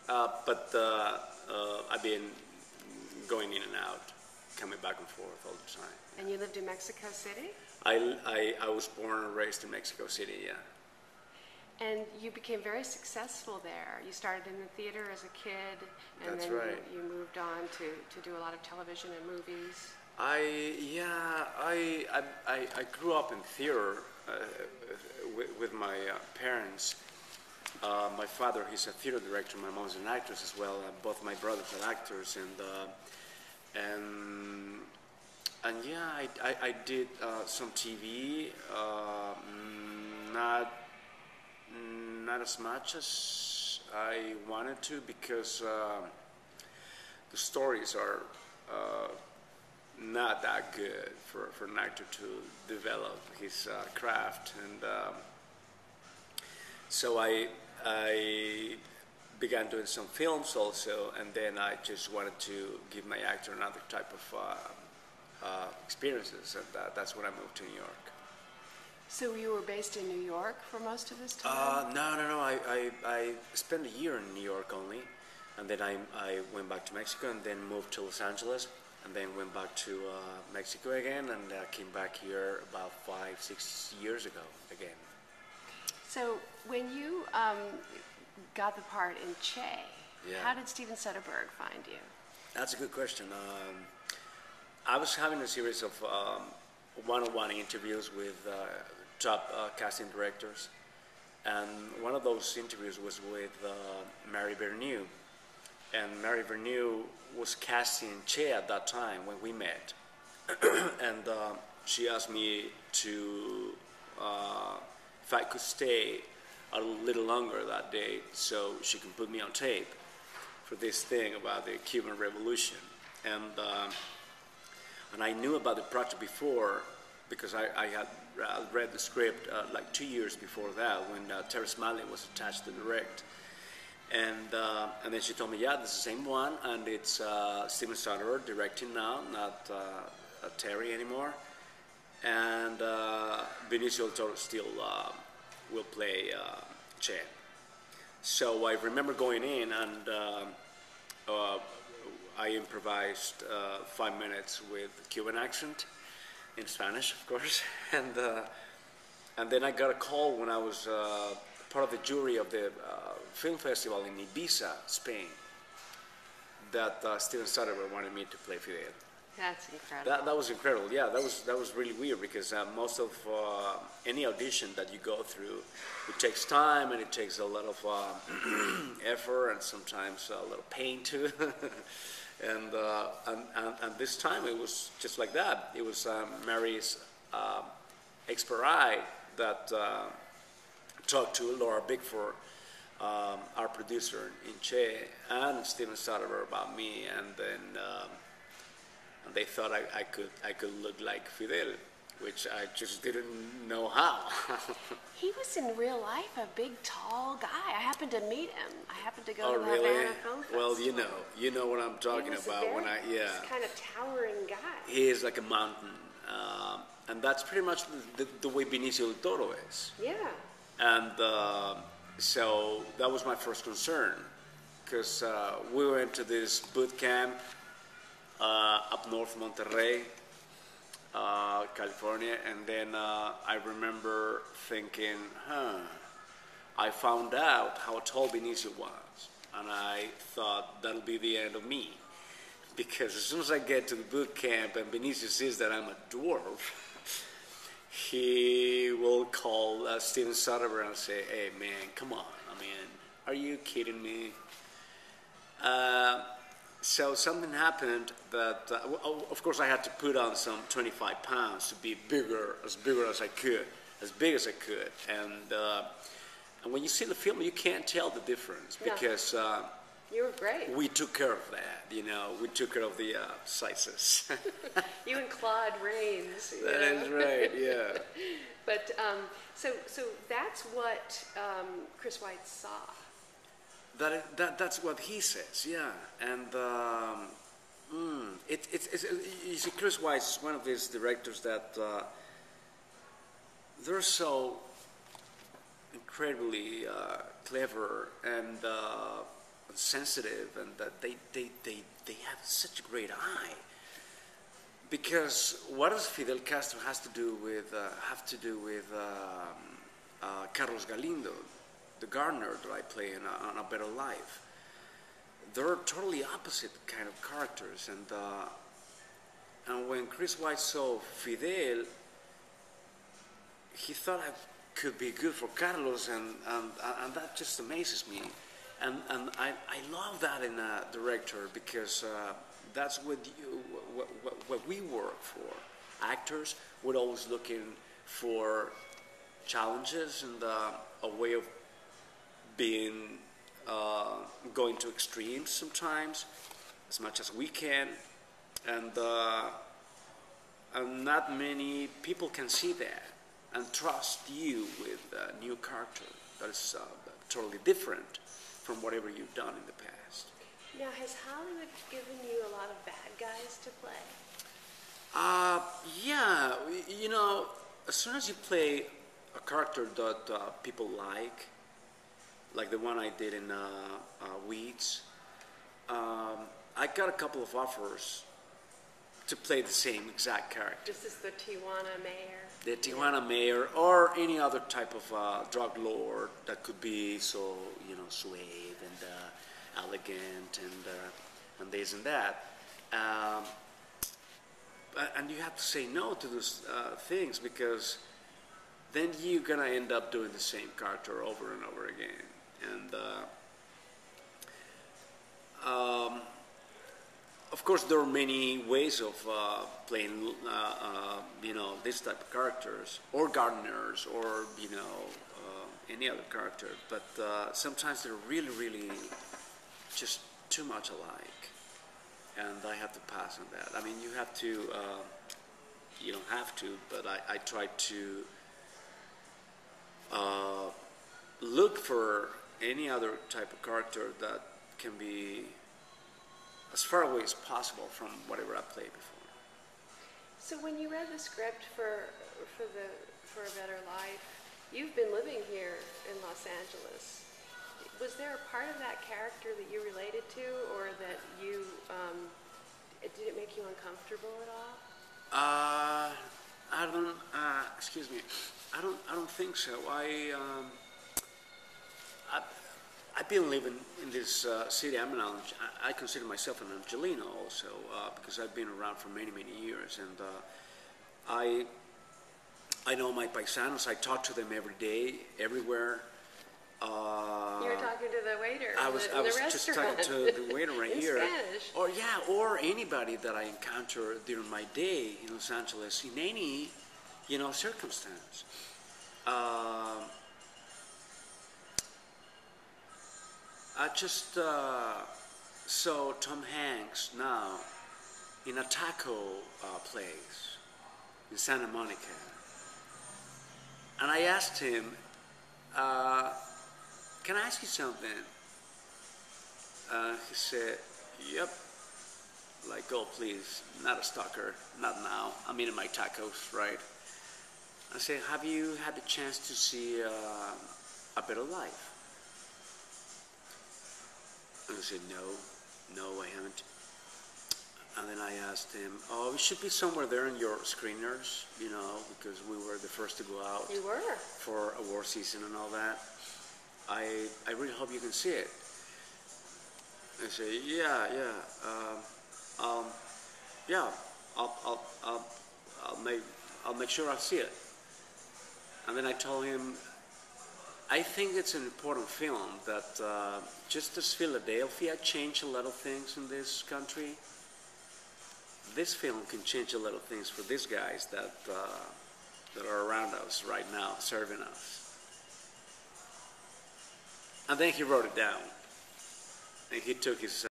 But I've been going in and out, coming back and forth all the time. And you lived in Mexico City? I was born and raised in Mexico City, yeah. And you became very successful there. You started in the theater as a kid, and That's then right. you moved on to do a lot of television and movies. I grew up in theater with my parents. My father, he's a theater director. My mom's an actress as well. Both my brothers are actors, and yeah, I did some TV. Not as much as I wanted to, because the stories are not that good for an actor to develop his craft, and so I began doing some films also, and then I just wanted to give my actor another type of experiences, and that's when I moved to New York. So you were based in New York for most of this time? No. I spent a year in New York only, and then I went back to Mexico, and then moved to Los Angeles, and then went back to Mexico again, and came back here about 5-6 years ago again. So when you got the part in Che, Yeah. how did Steven Spielberg find you? That's a good question. I was having a series of one-on-one interviews with top casting directors, and one of those interviews was with Mary Bernier, and Mary Bernier was casting Che at that time when we met, and she asked me to if I could stay a little longer that day so she can put me on tape for this thing about the Cuban Revolution, and I knew about the project before, because I had read the script like 2 years before that, when Terrence Malick was attached to direct. And then she told me, yeah, this is the same one, and it's Steven Spielberg directing now, not Terry anymore. And Benicio del Toro still will play Che. So I remember going in, and I improvised 5 minutes with Cuban accent, in Spanish, of course, and then I got a call when I was part of the jury of the film festival in Ibiza, Spain, that Steven Spielberg wanted me to play Fidel. That's incredible. That was incredible. Yeah, that was really weird, because most of any audition that you go through, it takes time, and it takes a lot of effort, and sometimes a little pain too. And this time it was just like that. It was Mary's expert eye that talked to Laura Bickford, our producer in Che, and Steven Spielberg about me, and then and they thought I could look like Fidel, which I just didn't know how. He was in real life a big, tall guy. I happened to meet him. I happened to go to the really? Havana Film Festival. Well, you know what I'm talking about. This kind of towering guy. He is like a mountain, and that's pretty much the way Benicio del Toro is. Yeah. And so that was my first concern, because we went to this boot camp up north Monterrey, California, and then I remember thinking, I found out how tall Benicio was, and I thought that'll be the end of me, because as soon as I get to the boot camp and Benicio sees that I'm a dwarf, he will call Steven Spielberg and say, hey man, come on, I mean, are you kidding me? So something happened that, of course, I had to put on some 25 pounds to be bigger as I could, as big as I could. And when you see the film, you can't tell the difference, because you were great. We took care of that, we took care of the sizes. You and Claude Rains. That is right, yeah. But so that's what Chris Weitz saw. That's what he says, yeah. And you see, Chris Weitz is one of these directors that they're so incredibly clever, and sensitive, and that they have such a great eye. Because what does Fidel Castro have to do with Carlos Galindo, the gardener that I play in On a Better Life? They're totally opposite kind of characters, and when Chris Weitz saw Fidel, he thought I could be good for Carlos, and that just amazes me, and I love that in a director, because that's what we work for. Actors, we're always looking for challenges and a way of being going to extremes sometimes, as much as we can, and not many people can see that and trust you with a new character that is totally different from whatever you've done in the past. Now, has Hollywood given you a lot of bad guys to play? Yeah, you know, as soon as you play a character that people like the one I did in Weeds, I got a couple of offers to play the same exact character. This is the Tijuana mayor. The Tijuana mayor, or any other type of drug lord that could be so, you know, suave and elegant and this and that. And you have to say no to those things, because then you're gonna end up doing the same character over and over again. And of course, there are many ways of playing, you know, this type of characters, or gardeners, or, you know, any other character. But sometimes they're really, really just too much alike, and I have to pass on that. I mean, you have to, you don't have to, but I try to look for any other type of character that can be as far away as possible from whatever I played before. So when you read the script for A Better Life, you've been living here in Los Angeles. Was there a part of that character that you related to, or that you did it make you uncomfortable at all? I don't. Excuse me. I don't think so. I've been living in this city. I consider myself an Angelino also, because I've been around for many, many years, and I know my paisanos. I talk to them every day, everywhere. You were talking to the waiter. I was just talking to the waiter right in here. Spanish. Or anybody that I encounter during my day in Los Angeles in any, you know, circumstance. I just saw Tom Hanks now in a taco place in Santa Monica, and I asked him, "Can I ask you something?" He said, "Yep." Like, "Oh, please, not a stalker, not now. I'm eating my tacos, right?" I said, "Have you had the chance to see A Better Life?" And he said, no, I haven't. And then I asked him, "Oh, it should be somewhere there in your screeners, you know, because we were the first to go out." You were. For award season and all that. I really hope you can see it. I said, yeah, I'll make sure I see it. And then I told him, I think it's an important film that just as Philadelphia changed a lot of things in this country, this film can change a lot of things for these guys that are around us right now, serving us. And then he wrote it down, and he took his